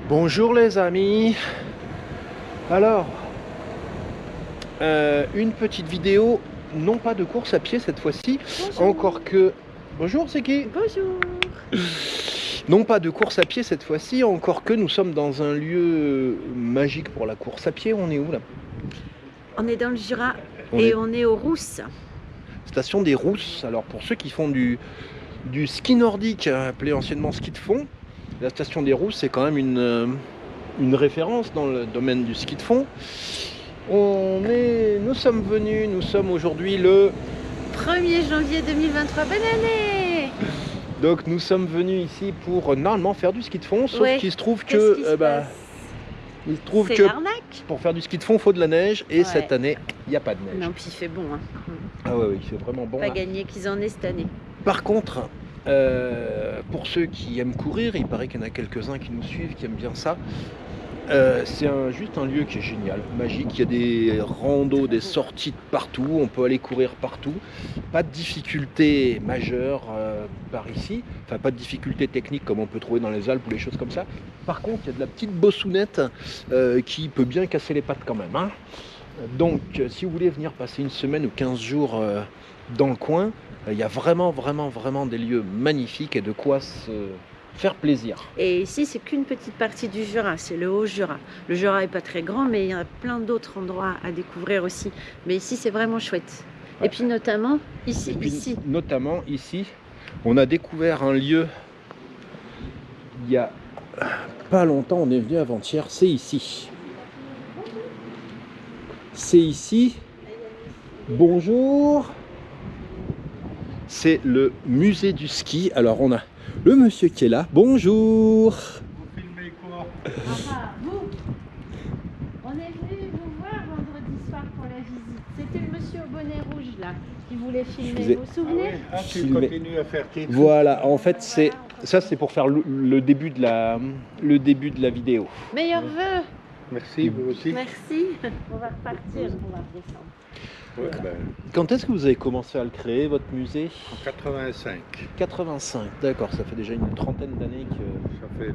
Bonjour les amis. Alors, une petite vidéo, non pas de course à pied cette fois-ci, encore que... Bonjour, c'est qui? Bonjour. Non pas de course à pied cette fois-ci, encore que nous sommes dans un lieu magique pour la course à pied. On est où là? On est dans le Jura On et est on est aux Rousses. station des Rousses. Alors pour ceux qui font du ski nordique, appelé anciennement ski de fond, la station des Rousses c'est quand même une référence dans le domaine du ski de fond. Nous sommes aujourd'hui le 1er janvier 2023, bonne année. Donc nous sommes venus ici pour normalement faire du ski de fond, sauf qu'il se trouve Qu'est-ce qui que se passe que l'arnaque. pour faire du ski de fond, il faut de la neige et Ouais. cette année, il n'y a pas de neige. Non, puis il fait bon. Hein. Ah ouais, il fait vraiment bon. Pas Là. gagné qu'ils en aient cette année. Par contre, pour ceux qui aiment courir, il paraît qu'il y en a quelques-uns qui nous suivent, qui aiment bien ça. C'est juste un lieu qui est génial, magique. Il y a des randos, des sorties de partout. On peut aller courir partout. Pas de difficulté majeure par ici. Enfin, pas de difficulté technique comme on peut trouver dans les Alpes ou les choses comme ça. Par contre, il y a de la petite bossounnette qui peut bien casser les pattes quand même. Hein. Donc, si vous voulez venir passer une semaine ou 15 jours dans le coin, il y a vraiment des lieux magnifiques et de quoi se faire plaisir. Et ici, c'est qu'une petite partie du Jura, c'est le Haut-Jura. Le Jura n'est pas très grand, mais il y a plein d'autres endroits à découvrir aussi. Mais ici, c'est vraiment chouette. Ouais. Et puis notamment, ici. Notamment ici, on a découvert un lieu il y a pas longtemps, on est venu avant-hier, c'est ici. C'est ici. Bonjour. C'est le musée du ski. Alors on a le monsieur qui est là. Bonjour. Vous filmez quoi? Vous, on est venu vous voir vendredi soir pour la visite. C'était le monsieur au bonnet rouge là qui voulait filmer. Vous vous souvenez? Ah oui, tu continues à faire tes trucs. Voilà, en fait c'est ça, c'est pour faire le début de la vidéo. Meilleurs vœux. Merci, vous aussi. Merci. On va repartir, on va redescendre. Ouais, ben, Quand est-ce que vous avez commencé à le créer, votre musée? en 85. 85, d'accord, ça fait déjà une trentaine d'années que... Ça fait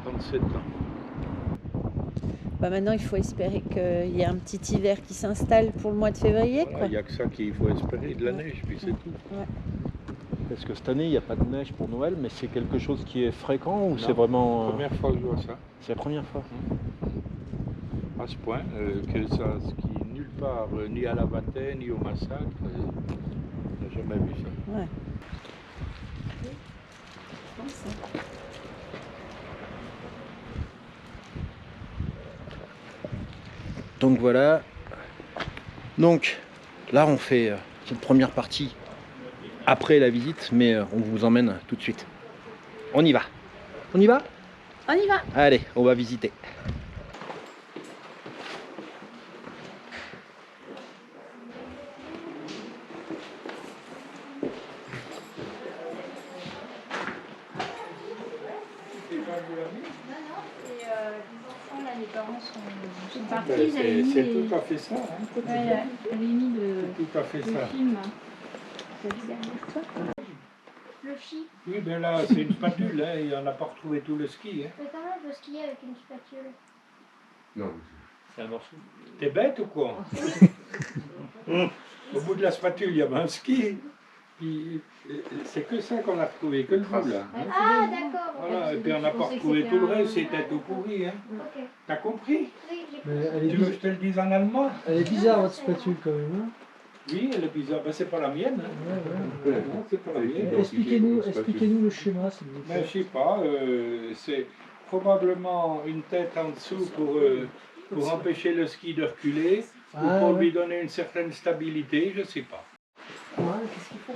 37 ans. Bah maintenant, il faut espérer qu'il y ait un petit hiver qui s'installe pour le mois de février. Il n'y a que ça qu'il faut espérer, de la neige, puis c'est tout. Ouais. Parce que cette année, il n'y a pas de neige pour Noël, mais c'est quelque chose qui est fréquent ou Non, c'est vraiment... Première fois que je vois ça. C'est la première fois. À ce point, que ça skie nulle part, ni à la bataille, ni au massacre. On n'a jamais vu ça. Ouais. Donc voilà. Donc là, on fait cette première partie après la visite, mais on vous emmène tout de suite. On y va. On y va? On y va. Allez, on va visiter. Les parents sont partis, C'est tout à fait ça. Hein. j'avais mis Tout à fait le ça. film. J'avais derrière toi. Le ski. Oui, ben là, c'est une spatule, hein, et on n'a pas retrouvé tout le ski. Hein. Mais comment on peut skier avec une spatule? Non. C'est un morceau. T'es bête ou quoi? Au bout de la spatule, il y avait un ski. Puis, c'est que ça qu'on a retrouvé, que le bout là. Hein. Ah, d'accord. Voilà, et puis on n'a pas retrouvé tout le reste, c'était tout pourri. Hein. Ok. T'as compris? Oui, j'ai Mais elle est, Tu veux que je te le dise en allemand? elle est bizarre votre spatule quand même. Hein. Oui, elle est bizarre. Ben, c'est pas la mienne. Hein. Non, c'est pas la mienne. Expliquez-nous le schéma s'il vous Ben, plaît. je sais pas, c'est probablement une tête en dessous pour empêcher le ski de reculer, ou Ah, pour ouais. lui donner une certaine stabilité, je sais pas. Qu'est-ce qu'il faut?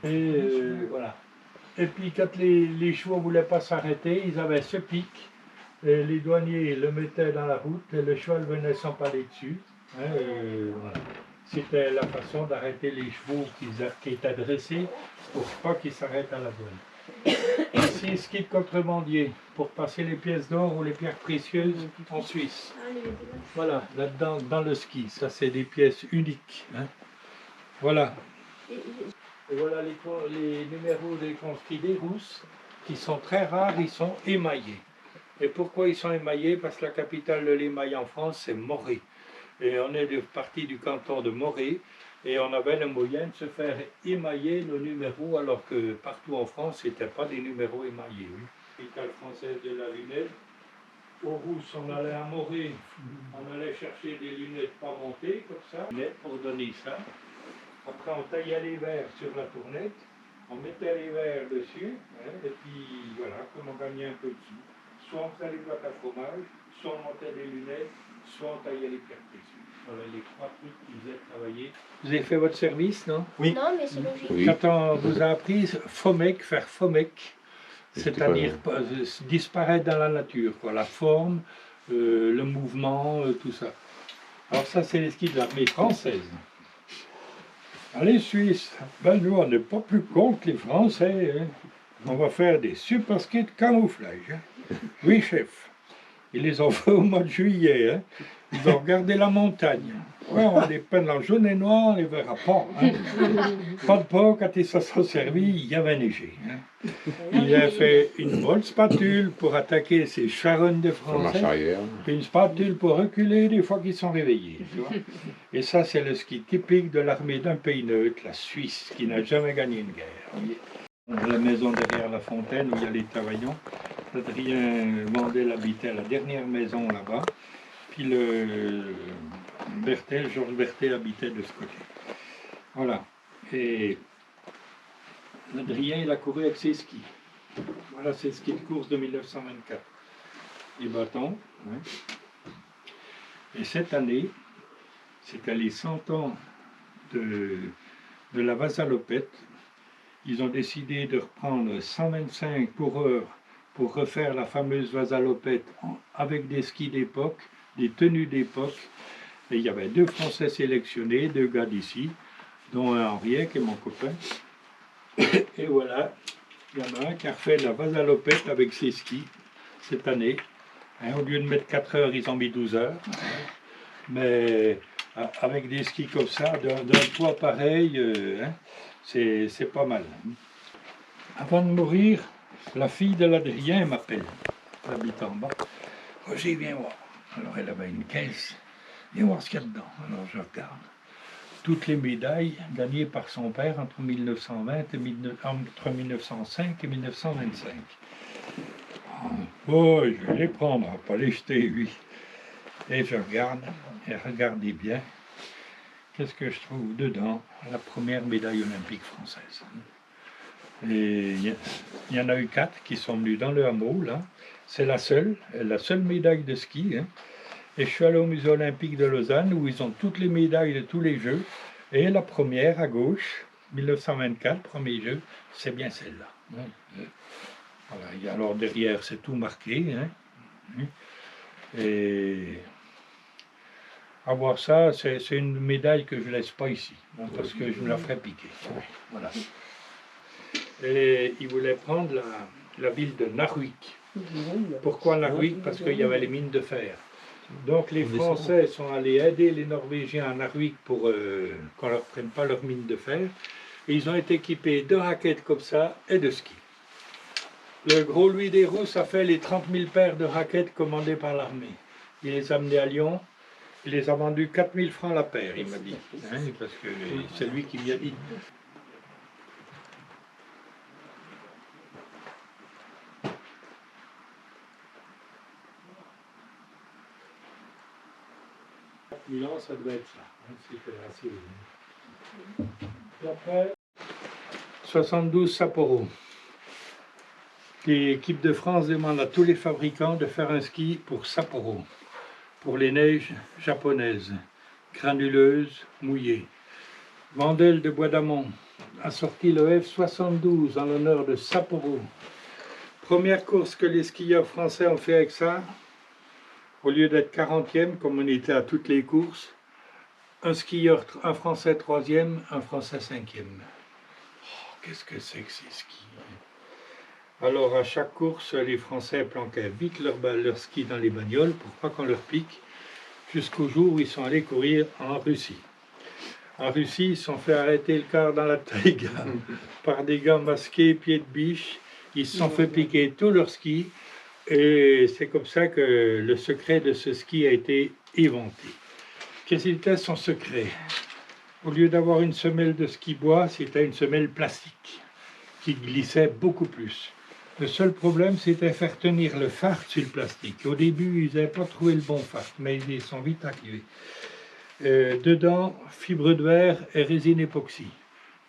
Et voilà. Et puis quand les chevaux ne voulaient pas s'arrêter, ils avaient ce pic. Et les douaniers le mettaient dans la route et le cheval venait s'empaler dessus. Hein, voilà. C'était la façon d'arrêter les chevaux qui étaient dressés pour pas qu'ils s'arrêtent à la bonne. Ici, ski de contrebandier pour passer les pièces d'or ou les pierres précieuses en Suisse. Voilà, là-dedans, dans le ski, ça c'est des pièces uniques. Hein. Voilà. Et voilà les numéros des conscrits des Rousses, qui sont très rares, ils sont émaillés. Et pourquoi ils sont émaillés? Parce que la capitale de l'émail en France, c'est Morée. Et on est parti du canton de Morée, et on avait le moyen de se faire émailler nos numéros, alors que partout en France, ce n'étaient pas des numéros émaillés. Oui. Capitale française de la lunette. Aux Rousses, on allait à Morée, on allait chercher des lunettes pas montées, comme ça, pour donner ça. Après, on taillait les verres sur la tournette, on mettait les verres dessus, hein, et puis voilà, comme on gagnait un peu de sous. Soit on faisait les boîtes à fromage, soit on montait des lunettes, soit on taillait les pierres précieuses. Voilà les trois trucs qui faisaient travailler. Vous avez fait votre service, non? Oui. Non, mais c'est logique. Oui. Quand on vous a appris FOMEC, faire FOMEC, c'est-à-dire disparaître dans la nature, quoi, la forme, le mouvement, tout ça. Alors ça, c'est les skis de l'armée française. Allez, Suisse, ben nous, on n'est pas plus cons que les Français. Hein. On va faire des super skis de camouflage. Hein. Oui, chef. Ils les ont fait au mois de juillet. Hein. Ils ont regardé la montagne. Ouais, on les peint en jaune et noir, on les verra pas. Hein. Pas de pas, quand ils se sont servis, il y avait neigé. Hein. Il a fait une bonne spatule pour attaquer ces charognes de Français. Puis une spatule pour reculer des fois qu'ils sont réveillés. Tu vois. Et ça, c'est le ski typique de l'armée d'un pays neutre, la Suisse, qui n'a jamais gagné une guerre. La maison derrière la fontaine où il y a les Tavaillons. Adrien Mandel habitait la dernière maison là-bas. Puis Georges Bertel habitait de ce côté. Voilà. Et Adrien, il a couru avec ses skis. Voilà ses skis de course de 1924. Les bâtons. Hein. Et cette année, c'était les 100 ans de la Vasalopette. Ils ont décidé de reprendre 125 pour heure pour refaire la fameuse Vasalopette avec des skis d'époque, des tenues d'époque. Et il y avait 2 Français sélectionnés, 2 gars d'ici, dont un Henriet, qui est mon copain. Et voilà, il y en a un qui a refait la Vasalopette avec ses skis cette année. Hein, au lieu de mettre 4 heures, ils ont mis 12 heures. Mais avec des skis comme ça, d'un poids pareil, hein, c'est pas mal. Avant de mourir, la fille de l'Adrien m'appelle, elle habite en bas. Roger, viens voir. Alors elle avait une caisse, viens voir ce qu'il y a dedans. Alors je regarde. Toutes les médailles gagnées par son père entre 1905 et 1925. Oh, je vais les prendre, pas les jeter, oui. Et je regarde, et regardez bien, qu'est-ce que je trouve dedans? La première médaille olympique française. Et il y en a eu 4 qui sont venus dans le hameau, là. C'est la seule médaille de ski. Hein. Et je suis allé au musée olympique de Lausanne où ils ont toutes les médailles de tous les jeux. Et la première à gauche, 1924, premier jeu, c'est bien celle-là. Voilà. Et alors derrière, c'est tout marqué. Hein. Et à voir ça, c'est une médaille que je ne laisse pas ici, hein, parce que je me la ferai piquer. Voilà. Et ils voulaient prendre la ville de Narvik. Pourquoi Narvik? Parce qu'il y avait les mines de fer. Donc les Français sont allés aider les Norvégiens à Narvik pour qu'on ne leur prenne pas leurs mines de fer. Et ils ont été équipés de raquettes comme ça et de skis. Le gros Louis Desrousses a fait les 30 000 paires de raquettes commandées par l'armée. Il les a amenées à Lyon. Il les a vendus 4 000 francs la paire, il m'a dit. Hein, parce que c'est lui qui m'y a dit. Milan, ça doit être ça. Hein, c'était assez. Et après, 72 Sapporo. L'équipe de France demande à tous les fabricants de faire un ski pour Sapporo, pour les neiges japonaises, granuleuses, mouillées. Vandel de Bois d'Amont a sorti le F72 en l'honneur de Sapporo. Première course que les skieurs français ont fait avec ça, au lieu d'être 40e, comme on était à toutes les courses, un skieur, un Français 3e, un Français 5e. Oh, qu'est-ce que c'est que ces skis? Alors, à chaque course, les Français planquaient vite leur ski dans les bagnoles pour pas qu'on leur pique, jusqu'au jour où ils sont allés courir en Russie. En Russie, ils se sont fait arrêter le car dans la taïga par des gars masqués, pieds de biche. Ils se sont fait piquer tous leurs skis. Et c'est comme ça que le secret de ce ski a été éventé. Quel était son secret? Au lieu d'avoir une semelle de ski bois, c'était une semelle plastique qui glissait beaucoup plus. Le seul problème, c'était faire tenir le fard sur le plastique. Au début, ils n'avaient pas trouvé le bon fard, mais ils sont vite arrivés. Dedans, fibre de verre et résine époxy.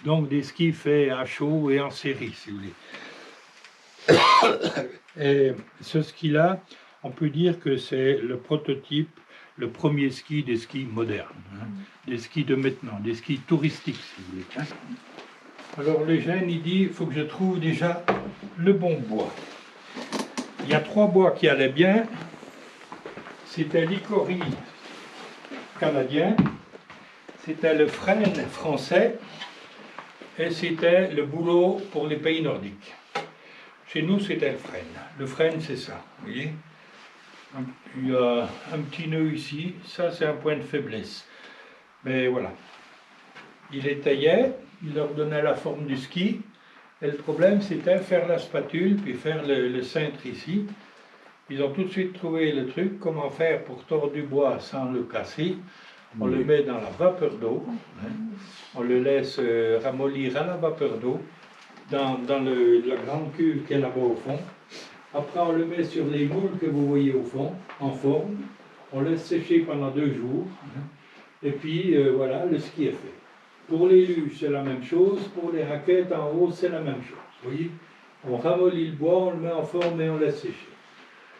Donc des skis faits à chaud et en série, si vous voulez. Et ce ski-là, on peut dire que c'est le prototype, le premier ski des skis modernes, hein, des skis de maintenant, des skis touristiques, si vous voulez. Hein. Alors le gène, il dit, il faut que je trouve déjà le bon bois. Il y a 3 bois qui allaient bien. C'était l'Icori canadien, c'était le frêne français et c'était le bouleau pour les pays nordiques. Chez nous, c'était le frêne. Le frêne, c'est ça, vous voyez. Il y a un petit nœud ici, ça c'est un point de faiblesse. Mais voilà. Il les taillait, il leur donnait la forme du ski, et le problème c'était faire la spatule, puis faire le cintre ici. Ils ont tout de suite trouvé le truc, comment faire pour tordre du bois sans le casser. On le met dans la vapeur d'eau, hein. On le laisse ramollir à la vapeur d'eau, dans la grande cuve qui est là-bas au fond. Après, on le met sur les moules que vous voyez au fond, en forme. On laisse sécher pendant 2 jours. Hein. Et puis, voilà, le ski est fait. Pour les luges, c'est la même chose. Pour les raquettes en haut, c'est la même chose. Vous voyez, on ramollit le bois, on le met en forme et on laisse sécher.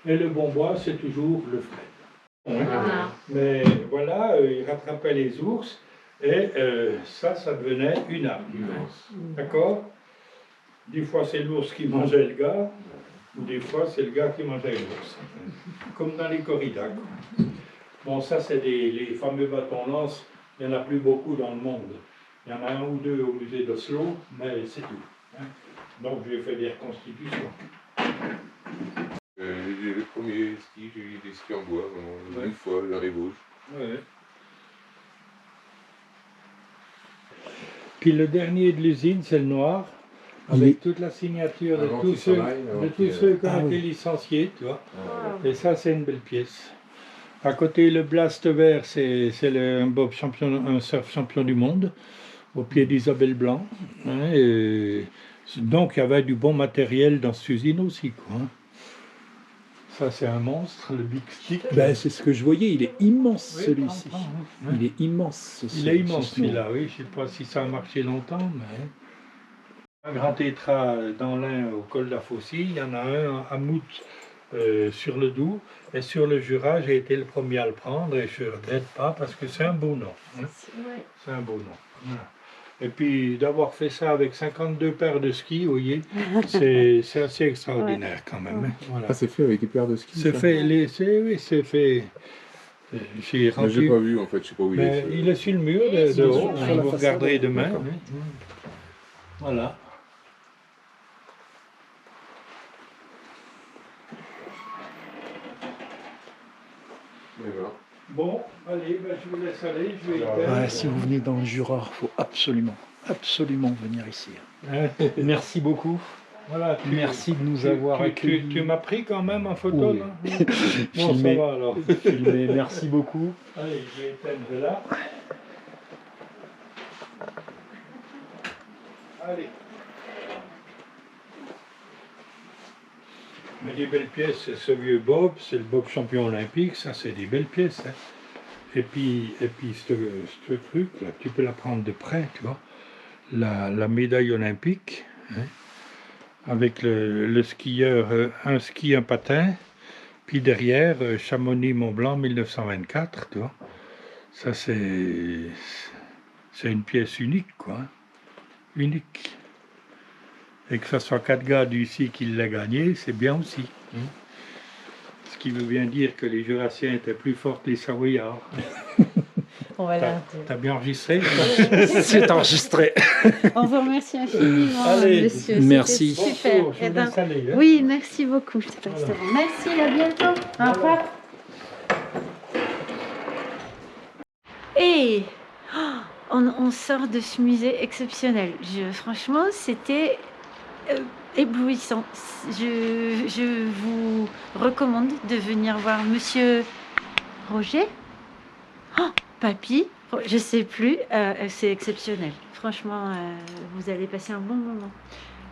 Et le bon bois, c'est toujours le frêne. Hein. Mais voilà, il rattrapait les ours. Et ça devenait une arme. D'accord? Des fois, c'est l'ours qui mangeait le gars, ou des fois, c'est le gars qui mangeait l'ours. Comme dans les corridas. Bon, ça, c'est les fameux bâtons-lance. Il n'y en a plus beaucoup dans le monde. Il y en a 1 ou 2 au musée d'Oslo, mais c'est tout. Hein. Donc, j'ai fait des reconstitutions. Le premier ski, j'ai eu des skis en bois, une fois, la Rébauge. Ouais. Puis le dernier de l'usine, c'est le noir, avec toute la signature de tous ceux qui ont été licenciés, tu vois. Et ça, c'est une belle pièce. À côté, le Blast vert, c'est un surf champion du monde, au pied d'Isabelle Blanc. Hein, et donc, il y avait du bon matériel dans cette usine aussi, quoi. Hein. Ça, c'est un monstre, le Big Stick. Ben, c'est ce que je voyais, il est immense, Oui, celui-ci. hein. Il est immense. Il est immense, celui-là, oui. Je ne sais pas si ça a marché longtemps, mais... Un grand tétra dans l'Ain au col de la Faucille, il y en a un à Mout sur le Doubs, et sur le Jura, j'ai été le premier à le prendre, et je ne regrette pas, parce que c'est un beau nom. Hein. C'est un beau nom. Voilà. Et puis, d'avoir fait ça avec 52 paires de skis, vous voyez, c'est assez extraordinaire quand même. Hein. Voilà. Ah, c'est fait avec des paires de skis? C'est fait, oui, c'est fait. J'ai Mais j'ai pas vu en fait, je sais pas où il est. il est sur le mur de haut, sur la vous façade, regarderez demain. d'accord. Oui. Voilà. D'accord. Bon, allez, ben, je vous laisse aller, je vais Ouais, si vous venez dans le Jura, il faut absolument venir ici. Merci beaucoup. Voilà, Merci de nous avoir accueillis. Tu m'as pris quand même en photo, Oui. là? Bon, Filmé. ça va alors. Filmé. Merci beaucoup. Allez, je vais éteindre là. Allez. Mais des belles pièces, c'est ce vieux Bob, c'est le Bob champion olympique, ça c'est des belles pièces. Hein. Et puis ce truc, là, tu peux la prendre de près, tu vois. La médaille olympique, hein, avec le skieur, un ski, un patin, puis derrière, Chamonix-Mont-Blanc 1924, tu vois. Ça c'est une pièce unique, quoi. Hein. Unique. Et que ce soit 4 gars d'ici qui l'aient gagné, c'est bien aussi. Hein. Ce qui veut bien dire que les Jurassiens étaient plus forts que les Savoyards. On va la... T'as bien enregistré? C'est enregistré. On vous remercie infiniment, Allez, monsieur. merci. C'était super. Bonjour, je Eh vous ben, laisse aller, hein. oui, merci beaucoup. Voilà. Merci, à bientôt. Au revoir. Et on sort de ce musée exceptionnel. Franchement, c'était éblouissant. Je vous recommande de venir voir Monsieur Roger, Papy, je sais plus. C'est exceptionnel. Franchement, vous allez passer un bon moment.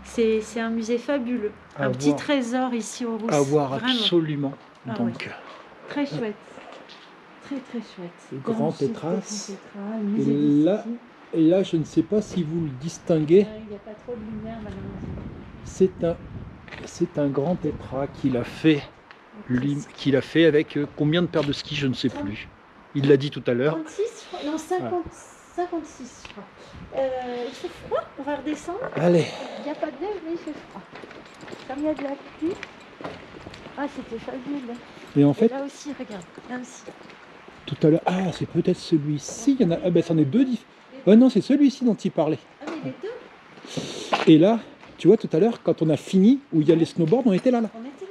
C'est un musée fabuleux. À Un petit voir. trésor ici au Rousse. À voir Vraiment. absolument. Ah Donc, Très chouette. Très très chouette. Le grand Magnifique, Tétras. le grand Tétras, le musée Et du là, ski. et là, je ne sais pas si vous le distinguez, Il n'y a pas trop de lumière malheureusement. c'est un grand tétra qu'il a fait, qu'il a fait avec combien de paires de skis, je ne sais plus. Il l'a dit tout à l'heure. 36, je crois. Non, 56, je crois. Il fait froid, on va redescendre. Allez, Il n'y a pas de neige, mais il fait froid. Comme il y a de la pluie. Ah, c'était fabuleux. et en Et fait, là aussi, regarde, là aussi. tout à l'heure, ah, c'est peut-être celui-ci, il y en a, ah ben, c'en est deux différents. Ouais, non, c'est celui-ci dont il parlait. Ah, mais les deux, Et là, tu vois, tout à l'heure, quand on a fini, où il y a les snowboards, on était là. on était